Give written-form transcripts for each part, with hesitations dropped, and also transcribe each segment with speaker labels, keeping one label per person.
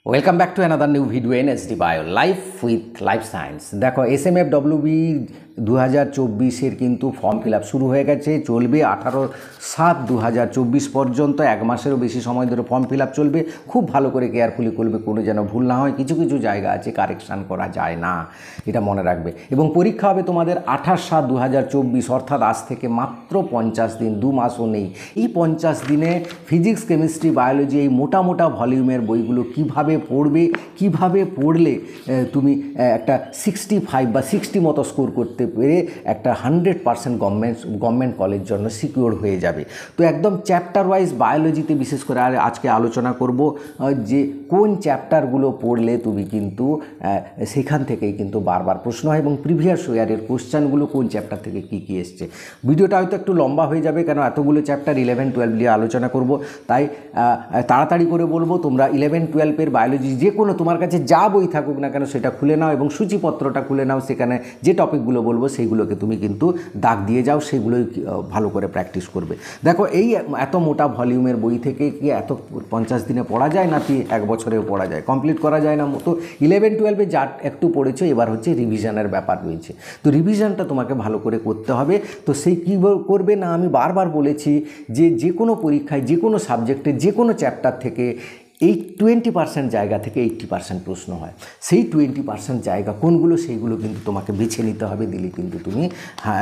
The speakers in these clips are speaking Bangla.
Speaker 1: Welcome back to another new video N SD bio life with life science. দেখো SMFWB 2024-এর কিন্তু ফর্ম ফিল আপ শুরু হয়ে গেছে, চলবে 18/7/2024 পর্যন্ত। এক মাসেরও বেশি সময় ধরে ফর্ম ফিল আপ চলবে। খুব ভালো করে কেয়ারফুলি করবে, কোনো যেন ভুল না হয়। কিছু কিছু জায়গা আছে কারেকশান করা যায় না, এটা মনে রাখবে। এবং পরীক্ষা হবে তোমাদের 28/7/2024, অর্থাৎ আজ থেকে মাত্র 50 দিন, 2 মাসও নেই। এই 50 দিনে ফিজিক্স, কেমিস্ট্রি, বায়োলজি এই মোটা মোটা ভলিউমের বইগুলো কিভাবে পড়বে, কিভাবে পড়লে তুমি একটা 65 বা 60 মতো স্কোর করতে পেরে একটা 100% গভর্নমেন্ট কলেজ জন্য সিকিওর হয়ে যাবে। তো একদম চ্যাপ্টার ওয়াইজ বায়োলজিতে বিশেষ করে আজকে আলোচনা করব যে কোন চ্যাপ্টারগুলো পড়লে তুমি কিন্তু সেখান থেকেই কিন্তু বারবার প্রশ্ন হয়, এবং প্রিভিয়াস ইয়ারের কোশ্চেনগুলো কোন চ্যাপ্টার থেকে কী কী এসছে। ভিডিওটা হয়তো একটু লম্বা হয়ে যাবে, কেন এতগুলো চ্যাপ্টার 11-12 নিয়ে আলোচনা করব, তাই তাড়াতাড়ি করে বলবো তোমরা 11-12-এর বায়োলজি যে কোনো তোমার কাছে যা বই থাকুক না কেন সেটা খুলে নাও এবং সূচিপত্রটা খুলে নাও। সেখানে যে টপিকগুলো বলবো সেইগুলোকে তুমি কিন্তু দাগ দিয়ে যাও, সেগুলোই ভালো করে প্র্যাকটিস করবে। দেখো এই এত মোটা ভলিউমের বই থেকে কি এত 50 দিনে পড়া যায়, নাকি এক বছরেও পড়া যায়, কমপ্লিট করা যায় না? তো 11-12-এ যা একটু পড়েছো, এবার হচ্ছে রিভিশনের ব্যাপার রয়েছে। তো রিভিশনটা তোমাকে ভালো করে করতে হবে। তো সেই কী করবে না, আমি বারবার বলেছি যে কোনো পরীক্ষায় যে কোনো সাবজেক্টে যে কোনো চ্যাপ্টার থেকে এই 20% জায়গা থেকে 80% প্রশ্ন হয়। সেই 20% জায়গা কোনগুলো, সেইগুলো কিন্তু তোমাকে বেছে নিতে হবে। দিলে কিন্তু তুমি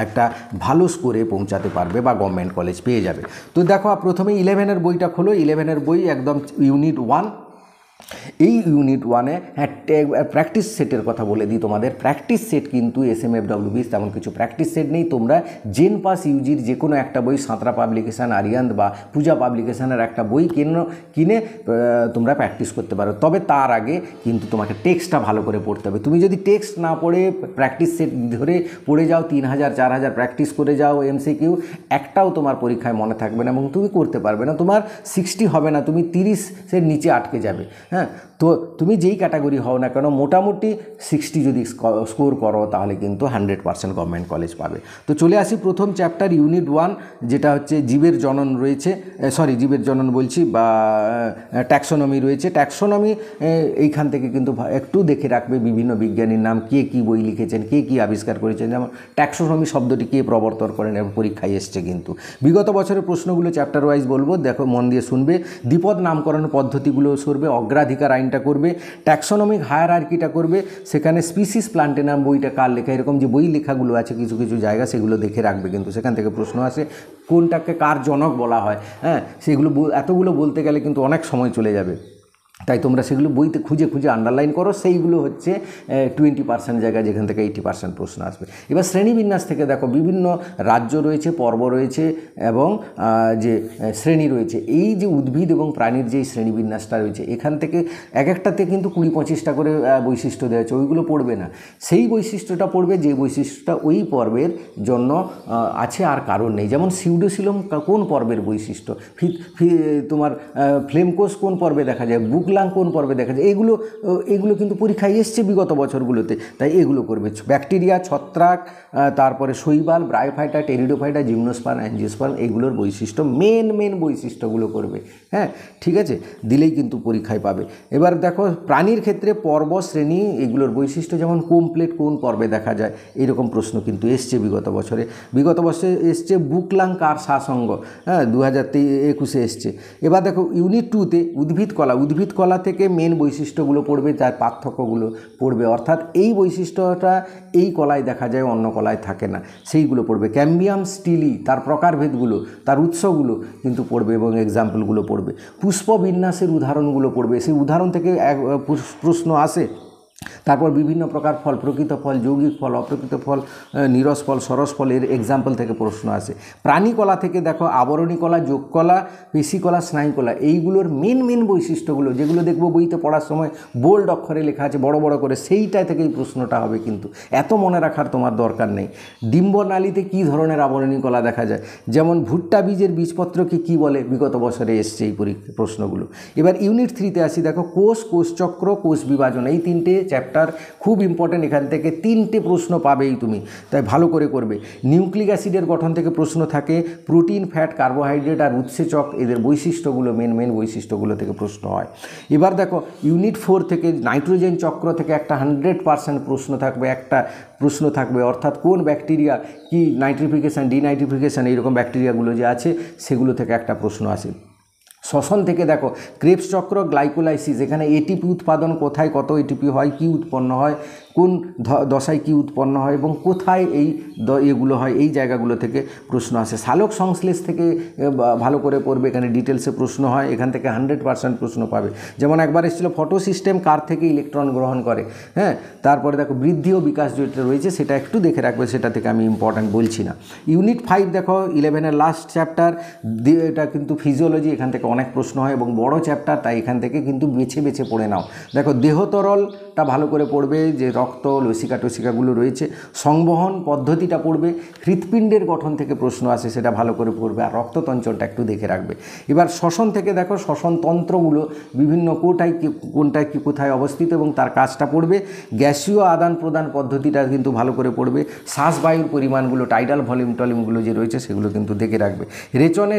Speaker 1: একটা ভালো স্কোরে পৌঁছাতে পারবে বা গভর্নমেন্ট কলেজ পেয়ে যাবে। তো দেখো প্রথমে 11-এর বইটা খোলো। 11-এর বই একদম ইউনিট 1। এই ইউনিট 1-এ প্র্যাকটিস সেটের কথা বলে দিই তোমাদের। প্র্যাকটিস সেট কিন্তু SMFWB তেমন কিছু প্র্যাকটিস সেট নেই। তোমরা জেন পাস ইউজির যে কোনো একটা বই, সাঁতরা পাবলিকেশান, আরিয়ান বা পূজা পাবলিকেশানের একটা বই কিনে তোমরা প্র্যাকটিস করতে পারো। তবে তার আগে কিন্তু তোমাকে টেক্সটটা ভালো করে পড়তে হবে। তুমি যদি টেক্সট না পড়ে প্র্যাকটিস সেট ধরে পড়ে যাও, 3000-4000 প্র্যাকটিস করে যাও, MCQ একটাও তোমার পরীক্ষায় মনে থাকবে না এবং তুমি করতে পারবে না। তোমার 60 হবে না, তুমি 30-এর নিচে আটকে যাবে। হ্যাঁ, তো তুমি যেই ক্যাটাগরি হও না কেন মোটামুটি 60 যদি স্কোর করো তাহলে কিন্তু 100% গভর্নমেন্ট কলেজ পাবে। তো চলে আসি প্রথম চ্যাপ্টার ইউনিট 1, যেটা হচ্ছে জীবের জনন রয়েছে, জীবের জনন বলছি বা ট্যাক্সোনমি রয়েছে। ট্যাক্সোনমি এইখান থেকে কিন্তু একটু দেখে রাখবে বিভিন্ন বিজ্ঞানীর নাম, কে কী বই লিখেছেন, কে কী আবিষ্কার করেছেন। যেমন ট্যাক্সোনমি শব্দটি কে প্রবর্তন করেন এবং পরীক্ষায় এসছে কিন্তু। বিগত বছরের প্রশ্নগুলো চ্যাপ্টার ওয়াইজ বলবো, দেখো মন দিয়ে শুনবে। দ্বিপদ নামকরণ পদ্ধতিগুলো সরবে, অগ্রাধিকার আইনটা করবে, ট্যাক্সোনমিক হায়ারার্কিটা করবে, সেখানে স্পিসিস প্লান্টেনাম বইটা কার লেখা, এরকম যে বই লেখাগুলো আছে কিছু কিছু জায়গা, সেগুলো দেখে রাখবে কিন্তু সেখান থেকে প্রশ্ন আসে। কোনটাকে কার জনক বলা হয়, হ্যাঁ, সেগুলো এতগুলো বলতে গেলে কিন্তু অনেক সময় চলে যাবে। তাই তোমরা সেগুলো বইতে খুঁজে খুঁজে আন্ডারলাইন করো। সেইগুলো হচ্ছে 20% জায়গা, যেখান থেকে 80% প্রশ্ন আসবে। এবার শ্রেণীবিন্যাস থেকে দেখো বিভিন্ন রাজ্য রয়েছে, পর্ব রয়েছে এবং যে শ্রেণী রয়েছে। এই যে উদ্ভিদ এবং প্রাণীর যে শ্রেণীবিন্যাসটা রয়েছে, এখান থেকে এক একটাতে কিন্তু 20-25টা করে বৈশিষ্ট্য দেওয়া আছে, ওইগুলো পড়বে না। সেই বৈশিষ্ট্যটা পড়বে যে বৈশিষ্ট্যটা ওই পর্বের জন্য আছে, আর কারণ নেই। যেমন সিউডোসিলম কোন পর্বের বৈশিষ্ট্য, তোমার ফ্লেমকোষ কোন পর্বে দেখা যায়, বুকলাং কোন পর্বে দেখা যায়, এগুলো কিন্তু পরীক্ষায় এসছে বিগত বছরগুলোতে, তাই এগুলো করবে। ব্যাকটেরিয়া, ছত্রাক, তারপরে শৈবাল, ব্রায়োফাইটা, টেরিডোফাইটা, জিমনোস্পার্ম, অ্যাঞ্জিওস্পার্ম, এগুলোর বৈশিষ্ট্য মেন বৈশিষ্ট্যগুলো করবে। হ্যাঁ, ঠিক আছে, দিলেই কিন্তু পরীক্ষায় পাবে। এবার দেখো প্রাণীর ক্ষেত্রে পর্ব, শ্রেণী, এগুলোর বৈশিষ্ট্য, যেমন কমপ্লেট কোন পর্বে দেখা যায়, এরকম প্রশ্ন কিন্তু এসছে বিগত বছরে এসছে। বুকলাং কার সাসঙ্গ, হ্যাঁ, 2021-এ এসছে। এবার দেখো ইউনিট 2-তে উদ্ভিদ কলা থেকে মেন বৈশিষ্ট্যগুলো পড়বে, তার পার্থক্যগুলো পড়বে, অর্থাৎ এই বৈশিষ্ট্যটা এই কলায় দেখা যায় অন্য কলায় থাকে না, সেইগুলো পড়বে। ক্যাম্বিয়াম স্টিলি, তার প্রকারভেদগুলো, তার উৎসগুলো কিন্তু পড়বে এবং এক্সাম্পলগুলো পড়বে। পুষ্পবিন্যাসের উদাহরণগুলো পড়বে, সেই উদাহরণ থেকে প্রশ্ন আসে। তারপর বিভিন্ন প্রকার ফল, প্রকৃত ফল, যৌগিক ফল, অপ্রকৃত ফল, নিরস ফল, সরস ফল, এর এক্সাম্পল থেকে প্রশ্ন আসে। প্রাণীকলা থেকে দেখো আবরণী কলা, যোগকলা, পেশিকলা, স্নায়ুকলা, এইগুলোর মেন বৈশিষ্ট্যগুলো যেগুলো দেখবো বইতে পড়ার সময় বোল্ড অক্ষরে লেখা আছে বড় বড় করে, সেইটা থেকেই প্রশ্নটা হবে কিন্তু এত মনে রাখার তোমার দরকার নেই। ডিম্বনালীতে কী ধরনের আবরণী কলা দেখা যায়, যেমন ভুট্টা বীজের বীজপত্রকে কী বলে, বিগত বছরে এসছে এই প্রশ্নগুলো। এবার ইউনিট 3-তে আসি। দেখো কোষচক্র, কোষ বিভাজন, এই 3টে চ্যাপ্টার, খুব ইম্পর্টেন্ট। এখান থেকে 3টে প্রশ্ন পাবেই তুমি, তাই ভালো করে করবে। নিউক্লিক অ্যাসিডের গঠন থেকে প্রশ্ন থাকে, প্রোটিন, ফ্যাট, কার্বোহাইড্রেট আর উৎসেচক, এদের বৈশিষ্ট্যগুলো, মেন বৈশিষ্ট্যগুলো থেকে প্রশ্ন হয়। এবার দেখো ইউনিট 4 থেকে নাইট্রোজেন চক্র থেকে একটা 100% প্রশ্ন থাকবে, অর্থাৎ কোন ব্যাকটেরিয়া কি নাইট্রিফিকেশান, ডিনাইট্রিফিকেশান, এইরকম ব্যাকটেরিয়াগুলো যে আছে সেগুলো থেকে একটা প্রশ্ন আসে। শ্বসন থেকে দেখো ক্রেবস চক্র, গ্লাইকোলাইসিস, এখানে এটিপি উৎপাদন কোথায়, কত এটিপি হয়, কি উৎপন্ন হয়, কোন দশায় কি উৎপন্ন হয় এবং কোথায় এগুলো হয়, এই জায়গাগুলো থেকে প্রশ্ন আসে। সালোক সংশ্লেষ থেকে ভালো করে পড়বে, এখানে ডিটেলসে প্রশ্ন হয়, এখান থেকে 100% প্রশ্ন পাবে। যেমন একবার এসেছিল ফটো সিস্টেম কার থেকে ইলেকট্রন গ্রহণ করে, হ্যাঁ। তারপরে দেখো বৃদ্ধি ও বিকাশ যেটা রয়েছে সেটা একটু দেখে রাখবে, সেটা থেকে আমি ইম্পর্ট্যান্ট বলছি না। ইউনিট 5 দেখো 11-এর লাস্ট চ্যাপ্টার, এটা কিন্তু ফিজিওলজি, এখান থেকে অনেক প্রশ্ন হয় এবং বড় চ্যাপ্টার, তাই এখান থেকে কিন্তু বেছে পড়ে নাও। দেখো দেহতরলটা ভালো করে পড়বে, যে রক্ত, লসিকা টসিকাগুলো রয়েছে। সংবহন পদ্ধতিটা পড়বে। হৃৎপিণ্ডের গঠন থেকে প্রশ্ন আসে, সেটা ভালো করে পড়বে। আর রক্ততঞ্চলটা একটু দেখে রাখবে। এবার শ্বসন থেকে দেখো শ্বসন তন্ত্রগুলো বিভিন্ন কোনটায় কি কোথায় অবস্থিত এবং তার কাজটা পড়বে। গ্যাসীয় আদান প্রদান পদ্ধতিটা কিন্তু ভালো করে পড়বে। শ্বাসবায়ুর পরিমাণগুলো, টাইডাল ভলিউম টলিউমগুলো যে রয়েছে সেগুলো কিন্তু দেখে রাখবে।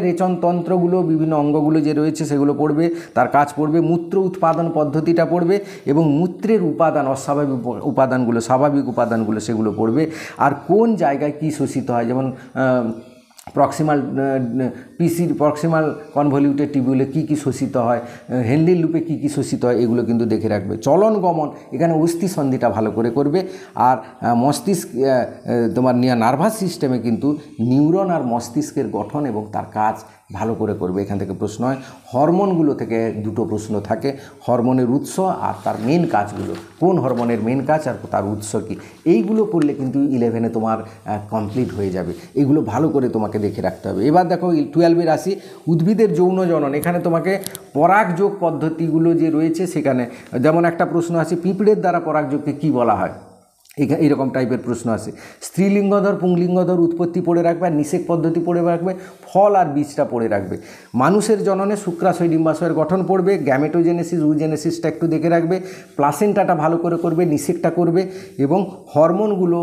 Speaker 1: রেচনতন্ত্রগুলো, বিভিন্ন অঙ্গগুলো যে রয়েছে সেগুলো পড়বে, তার কাজ পড়বে। মূত্র উৎপাদন পদ্ধতিটা পড়বে এবং মূত্রের উপাদান, অস্বাভাবিক উপাদানগুলো, স্বাভাবিক উপাদানগুলো সেগুলো পড়বে। আর কোন জায়গায় কি শোষিত হয়, যেমন প্রক্সিমাল কনভলিউটেড টিবিউলে কী শোষিত হয়, হেনলির লুপে কী শোষিত হয়, এগুলো কিন্তু দেখে রাখবে। চলন গমন, এখানে অস্থি সন্ধিটা ভালো করে করবে। আর মস্তিষ্ক, তোমার নার্ভাস সিস্টেমে কিন্তু নিউরন আর মস্তিষ্কের গঠন এবং তার কাজ ভালো করে করবে, এখান থেকে প্রশ্ন হয়। হরমোনগুলো থেকে 2টো প্রশ্ন থাকে, হরমোনের উৎস আর তার মেন কাজগুলো, কোন হরমোনের মেন কাজ আর তার উৎস কী, এইগুলো করলে কিন্তু 11-এ তোমার কমপ্লিট হয়ে যাবে। এগুলো ভালো করে তোমাকে দেখে রাখতে হবে। এবার দেখো 12-এর আসি, উদ্ভিদের যৌন জনন। এখানে তোমাকে পরাগযোগ পদ্ধতিগুলো যে রয়েছে সেখানে, যেমন একটা প্রশ্ন আছে পিঁপড়ের দ্বারা পরাগযোগকে কী বলা হয়, এইরকম টাইপের প্রশ্ন আসে। স্ত্রীলিঙ্গধর পুংলিঙ্গধর উৎপত্তি পড়ে রাখবে, আর নিষেক পদ্ধতি পড়ে রাখবে, ফল আর বীজটা পড়ে রাখবে। মানুষের জননে শুক্রাশয় ডিম্বাশয়ের গঠন পড়বে, গ্যামেটোজেনেসিস উজেনেসিসটা একটু দেখে রাখবে, প্লাসেন্টাটা ভালো করে করবে, নিষেকটা করবে এবং হরমোনগুলো,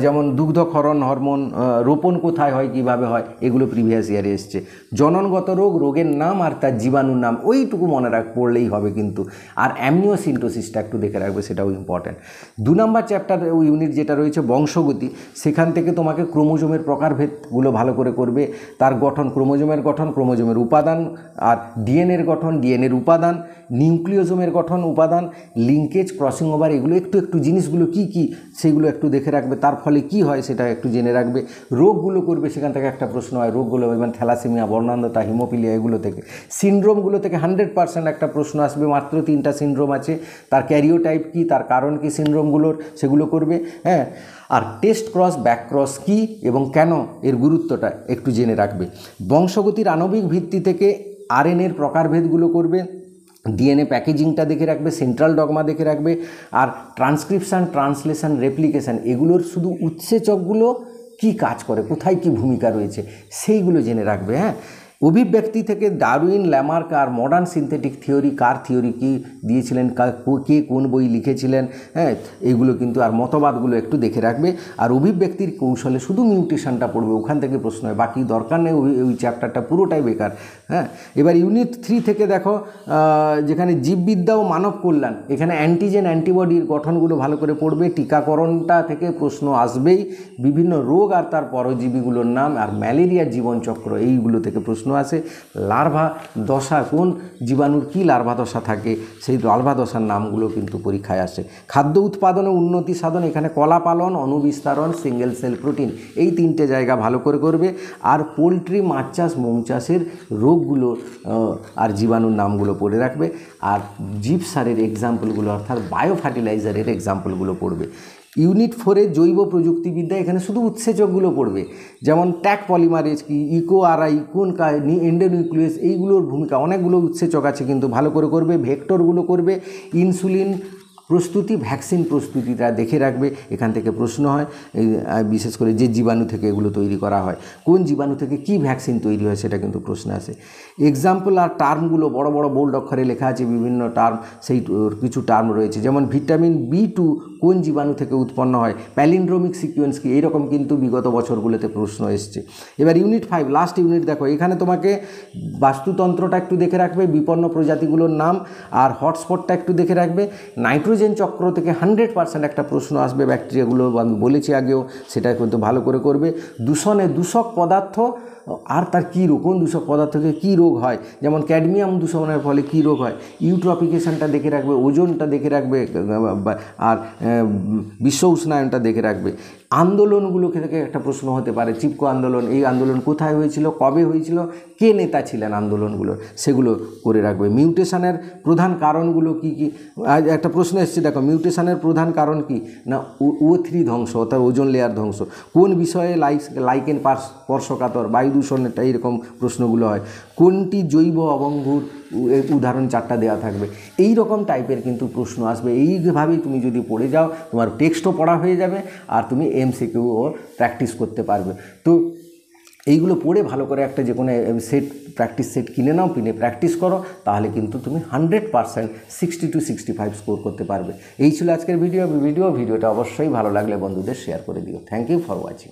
Speaker 1: যেমন দুগ্ধক্ষরণ হরমোন, রোপণ কোথায় হয়, কিভাবে হয়, এগুলো প্রিভিয়াস ইয়ারে এসছে। জননগত রোগ, রোগের নাম আর তার জীবাণুর নাম, ওইটুকু মনে পড়লেই হবে কিন্তু। আর অ্যামনিওসিন্টোসিসটা একটু দেখে রাখবে, সেটাও ইম্পর্ট্যান্ট। 2 নম্বর চ্যাপ্টার ইউনিট যেটা রয়েছে বংশগতি, সেখান থেকে তোমাকে ক্রোমোজোমের প্রকারভেদগুলো ভালো করে করবে, তার গঠন, ক্রোমোজোমের গঠন, ক্রোমোজোমের উপাদান, আর ডিএনএর গঠন, ডিএনএর উপাদান, নিউক্লিওজোমের গঠন, উপাদান, লিঙ্কেজ, ক্রসিং ওভার, এগুলো একটু জিনিসগুলো কি সেগুলো একটু দেখে রাখবে, তার ফলে কি হয় সেটা একটু জেনে রাখবে। রোগগুলো করবে, সেখান থেকে একটা প্রশ্ন হয়, রোগগুলো যেমন থ্যালাসেমিয়া, বর্ণান্ধতা, হিমোফিলিয়া, এগুলো থেকে। সিনড্রোমগুলো থেকে 100% একটা প্রশ্ন আসবে, মাত্র 3টা সিনড্রোম আছে, তার ক্যারিওটাইপ কি, তার কারণ কি সিনড্রোমগুলোর, সেগুলো করবে, হ্যাঁ। আর টেস্ট ক্রস, ব্যাক ক্রস কী এবং কেন, এর গুরুত্বটা একটু জেনে রাখবে। বংশগতির আণবিক ভিত্তি থেকে আরএনএর প্রকারভেদগুলো করবে, ডিএনএ প্যাকেজিংটা দেখে রাখবে, সেন্ট্রাল ডগমা দেখে রাখবে। আর ট্রান্সক্রিপশান, ট্রান্সলেশন, রেপ্লিকেশান, এগুলোর শুধু উৎসেচকগুলো কি কাজ করে, কোথায় কি ভূমিকা রয়েছে, সেইগুলো জেনে রাখবে, হ্যাঁ। অভিব্যক্তি থেকে ডারউইন, ল্যামার্ক আর মডার্ন সিনথেটিক থিওরি, কার থিওরি কি দিয়েছিলেন, কে কোন বই লিখেছিলেন, হ্যাঁ, এইগুলো কিন্তু। আর মতবাদগুলো একটু দেখে রাখবে। আর অভিব্যক্তির কৌশলে শুধু মিউটেশনটা পড়বে, ওখান থেকে প্রশ্ন হয়, বাকি দরকার নেই, ওই চ্যাপ্টারটা পুরোটাই বেকার, হ্যাঁ। এবার ইউনিট 3 থেকে দেখো, যেখানে জীববিদ্যা ও মানব কল্যাণ, এখানে অ্যান্টিজেন অ্যান্টিবডির গঠনগুলো ভালো করে পড়বে। টিকাকরণটা থেকে প্রশ্ন আসবেই, বিভিন্ন রোগ আর তার পরজীবীগুলোর নাম, আর ম্যালেরিয়ার জীবনচক্র, এইগুলো থেকে প্রশ্ন আসে। লার্ভা দশা, কোন জীবাণুর কি লার্ভা দশা থাকে, সেই লার্ভা দশার নামগুলো কিন্তু পরীক্ষায় আসে। খাদ্য উৎপাদনে উন্নতি সাধন, এখানে কলা পালন, অনুবিস্তারণ, সিঙ্গেল সেল প্রোটিন, এই 3টে জায়গা ভালো করে করবে। আর পোলট্রি, মাছ চাষ, মৌ চাষের রোগগুলো আর জীবাণুর নামগুলো পড়ে রাখবে। আর জীব সারের এক্সাম্পলগুলো, অর্থাৎ বায়ো ফার্টিলাইজারের এক্সাম্পলগুলো পড়বে। ইউনিট 4-এ জৈব প্রযুক্তিবিদ্যা, এখানে শুধু উৎসেচকগুলো পড়বে, যেমন ট্যাগ পলিমারেজ কি, ইকোআরআই, কোন এন্ডোনিউক্লিয়াস, এইগুলোর ভূমিকা, অনেকগুলো উৎসেচক আছে কিন্তু ভালো করে করবে। ভেক্টরগুলো করবে, ইনসুলিন, প্রস্তুতি, ভ্যাকসিন প্রস্তুতিটা দেখে রাখবে, এখান থেকে প্রশ্ন হয়। বিশেষ করে যে জীবাণু থেকে এগুলো তৈরি করা হয়, কোন জীবাণু থেকে কি ভ্যাকসিন তৈরি হয় সেটা কিন্তু প্রশ্ন আসে। এক্সাম্পল আর টার্মগুলো বড় বড় বোল্ড অক্ষরে লেখা আছে, বিভিন্ন টার্ম, সেই কিছু টার্ম রয়েছে, যেমন ভিটামিন B2 কোন জীবাণু থেকে উৎপন্ন হয়, প্যালিন্ড্রোমিক সিকোয়েন্স কি, এইরকম কিন্তু বিগত বছরগুলোতে প্রশ্ন এসছে। এবার ইউনিট 5 লাস্ট ইউনিট দেখো, এখানে তোমাকে বাস্তুতন্ত্রটা একটু দেখে রাখবে, বিপন্ন প্রজাতিগুলোর নাম, আর হটস্পটটা একটু দেখে রাখবে। নাইট্রোজেন চক্র থেকে 100% একটা প্রশ্ন আসবে, ব্যাকটেরিয়াগুলো আমি বলেছি আগেও, সেটা কিন্তু ভালো করে করবে। দূষক পদার্থ আর তার কী রোগ, কোন দূষক পদার্থ থেকে কী রোগ হয়, যেমন ক্যাডমিয়াম দূষণের ফলে কী রোগ হয়, ইউট্রপিকেশনটা দেখে রাখবে, ওজনটা দেখে রাখবে, আর বিশ্ব উষ্ণায়নটা দেখে রাখবে। আন্দোলনগুলো থেকে একটা প্রশ্ন হতে পারে, চিপকো আন্দোলন, এই আন্দোলন কোথায় হয়েছিল, কবে হয়েছিল, কে নেতা ছিলেন আন্দোলনগুলোর, সেগুলো করে রাখবে। মিউটেশনের প্রধান কারণগুলো কি কি, একটা প্রশ্ন এসেছে দেখো, মিউটেশনের প্রধান কারণ কি না, O3 ধ্বংস, অর্থাৎ ওজোন লেয়ার ধ্বংস। কোন বিষয়ে লাইকেন স্পর্শকাতর, বায়ু দূষণটা, এইরকম প্রশ্নগুলো হয়। কোনটি জৈব অবঙ্গুর উদাহরণ 4টা দেওয়া থাকবে। এই রকম টাইপের কিন্তু প্রশ্ন আসবে। এইভাবেই তুমি যদি পড়ে যাও, তোমার টেক্সটও পড়া হয়ে যাবে, আর তুমি MCQও প্র্যাকটিস করতে পারবে। তো এইগুলো পড়ে ভালো করে একটা যে কোনো প্র্যাকটিস সেট কিনে নাও, কিনে প্র্যাকটিস করো, তাহলে কিন্তু তুমি 100% 60 to 65 স্কোর করতে পারবে। এই ছিল আজকের ভিডিওটা অবশ্যই ভালো লাগলে বন্ধুদের শেয়ার করে দিও। Thank you for watching.